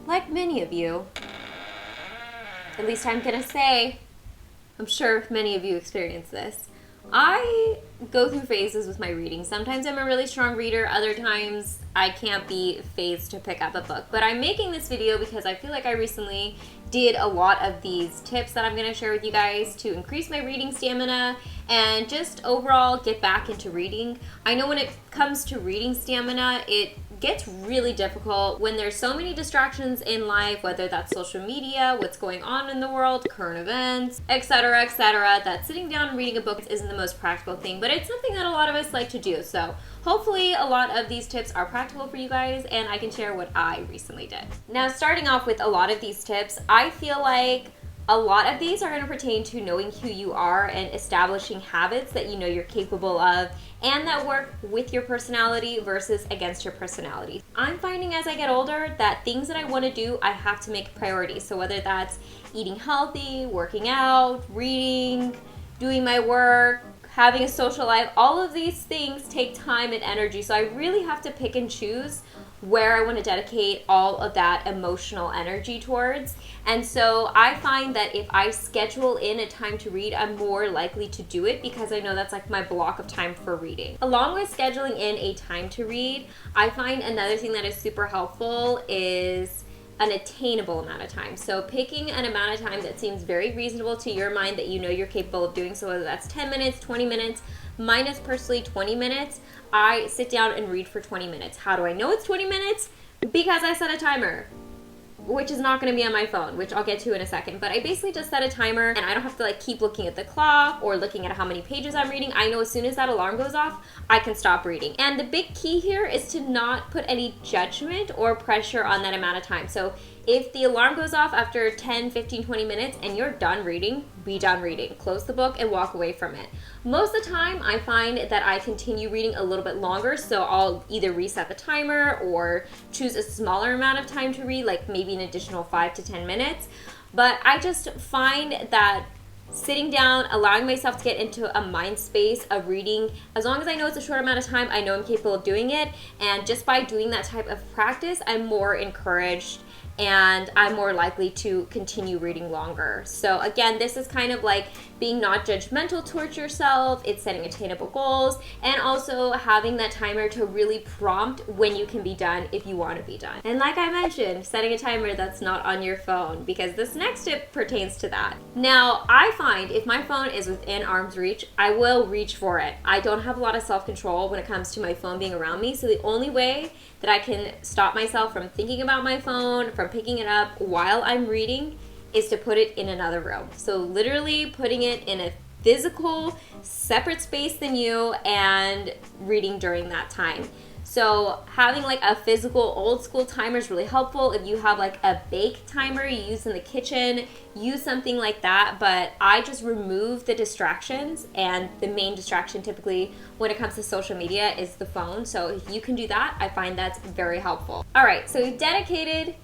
like many of you, at least I'm gonna say, I'm sure many of you experience this, I go through phases with my reading. Sometimes I'm a really strong reader, other times I can't be phased to pick up a book. But I'm making this video because I feel like I recently did a lot of these tips that I'm going to share with you guys to increase my reading stamina and just overall get back into reading. I know when it comes to reading stamina, it gets really difficult when there's so many distractions in life, whether that's social media, what's going on in the world, current events, etc., that sitting down and reading a book isn't the most practical thing, but it's something that a lot of us like to do. So hopefully a lot of these tips are practical for you guys and I can share what I recently did. Now, starting off with a lot of these tips, I feel like a lot of these are going to pertain to knowing who you are and establishing habits that you know you're capable of and that work with your personality versus against your personality. I'm finding as I get older that things that I want to do, I have to make a priority. So whether that's eating healthy, working out, reading, doing my work, having a social life, all of these things take time and energy. So I really have to pick and choose where I want to dedicate all of that emotional energy towards. And so I find that if I schedule in a time to read, I'm more likely to do it because I know that's like my block of time for reading. Along with scheduling in a time to read, I find another thing that is super helpful is an attainable amount of time. So picking an amount of time that seems very reasonable to your mind that you know you're capable of doing. So whether that's 10 minutes, 20 minutes, mine is personally 20 minutes. I sit down and read for 20 minutes. How do I know it's 20 minutes? Because I set a timer, which is not going to be on my phone, which I'll get to in a second. But I basically just set a timer and I don't have to like keep looking at the clock or looking at how many pages I'm reading. I know as soon as that alarm goes off, I can stop reading. And the big key here is to not put any judgment or pressure on that amount of time. So if the alarm goes off after 10, 15, 20 minutes and you're done reading, be done reading. Close the book and walk away from it. Most of the time, I find that I continue reading a little bit longer, so I'll either reset the timer or choose a smaller amount of time to read, like maybe an additional 5 to 10 minutes. But I just find that sitting down, allowing myself to get into a mind space of reading, as long as I know it's a short amount of time, I know I'm capable of doing it. And just by doing that type of practice, I'm more encouraged and I'm more likely to continue reading longer. So again, this is kind of like being not judgmental towards yourself, it's setting attainable goals, and also having that timer to really prompt when you can be done if you want to be done. And like I mentioned, setting a timer that's not on your phone, because this next tip pertains to that. Now, I find if my phone is within arm's reach, I will reach for it. I don't have a lot of self-control when it comes to my phone being around me, so the only way that I can stop myself from thinking about my phone, from picking it up while I'm reading, is to put it in another room. So literally putting it in a physical, separate space than you and reading during that time. So having like a physical old school timer is really helpful. If you have like a bake timer you use in the kitchen, use something like that. But I just remove the distractions, and the main distraction typically when it comes to social media is the phone. So if you can do that, I find that's very helpful. All right, so you've dedicated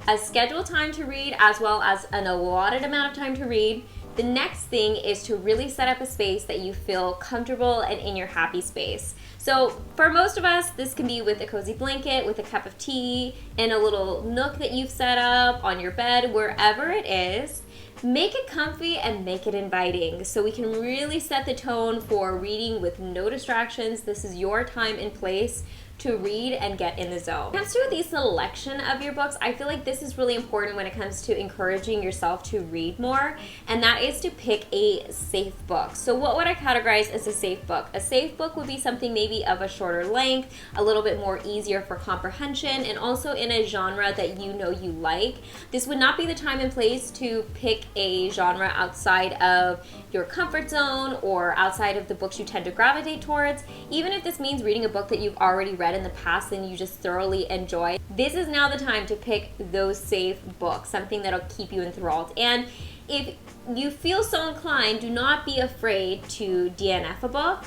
a scheduled time to read as well as an allotted amount of time to read. The next thing is to really set up a space that you feel comfortable and in your happy space. So for most of us, this can be with a cozy blanket, with a cup of tea, in a little nook that you've set up on your bed, wherever it is. Make it comfy and make it inviting so we can really set the tone for reading with no distractions. This is your time and place to read and get in the zone. When it comes to the selection of your books, I feel like this is really important when it comes to encouraging yourself to read more, and that is to pick a safe book. So what would I categorize as a safe book? A safe book would be something maybe of a shorter length, a little bit more easier for comprehension, and also in a genre that you know you like. This would not be the time and place to pick a genre outside of your comfort zone or outside of the books you tend to gravitate towards. Even if this means reading a book that you've already read in the past and you just thoroughly enjoy, this is now the time to pick those safe books, something that'll keep you enthralled. And if you feel so inclined, do not be afraid to DNF a book.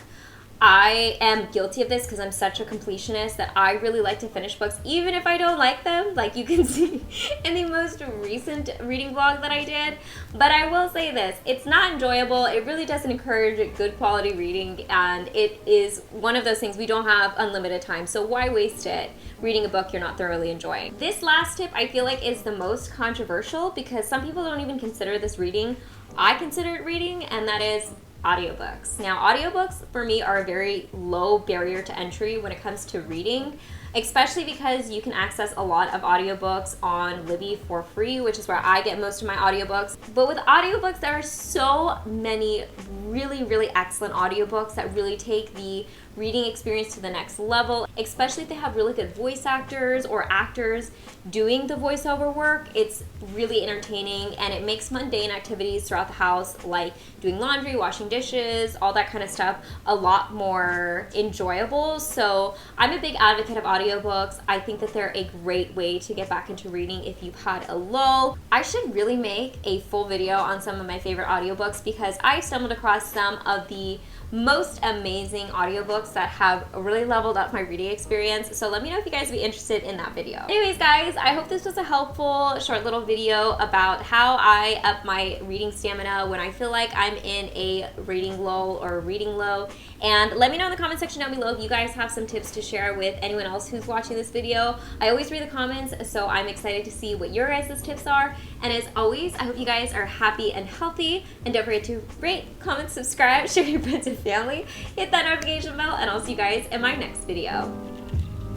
I am guilty of this because I'm such a completionist that I really like to finish books even if I don't like them, like you can see in the most recent reading vlog that I did. But I will say this, it's not enjoyable. It really doesn't encourage good quality reading, and it is one of those things, we don't have unlimited time, so why waste it reading a book you're not thoroughly enjoying? This last tip I feel like is the most controversial because some people don't even consider this reading. I consider it reading, and that is audiobooks. Now, audiobooks for me are a very low barrier to entry when it comes to reading, especially because you can access a lot of audiobooks on Libby for free, which is where I get most of my audiobooks. But with audiobooks, there are so many really excellent audiobooks that really take the reading experience to the next level, especially if they have really good voice actors or actors doing the voiceover work. It's really entertaining, and it makes mundane activities throughout the house, like doing laundry, washing dishes, all that kind of stuff, a lot more enjoyable. So I'm a big advocate of audiobooks. I think that they're a great way to get back into reading if you've had a lull. I should really make a full video on some of my favorite audiobooks because I stumbled across some of the most amazing audiobooks that have really leveled up my reading experience. So let me know if you guys would be interested in that video. Anyways, guys, I hope this was a helpful short little video about how I up my reading stamina when I feel like I'm in a reading lull or reading low. And let me know in the comment section down below if you guys have some tips to share with anyone else who's watching this video. I always read the comments, so I'm excited to see what your guys' tips are. And as always, I hope you guys are happy and healthy. And don't forget to rate, comment, subscribe, share with your friends and family, hit that notification bell, and I'll see you guys in my next video.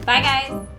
Bye, guys.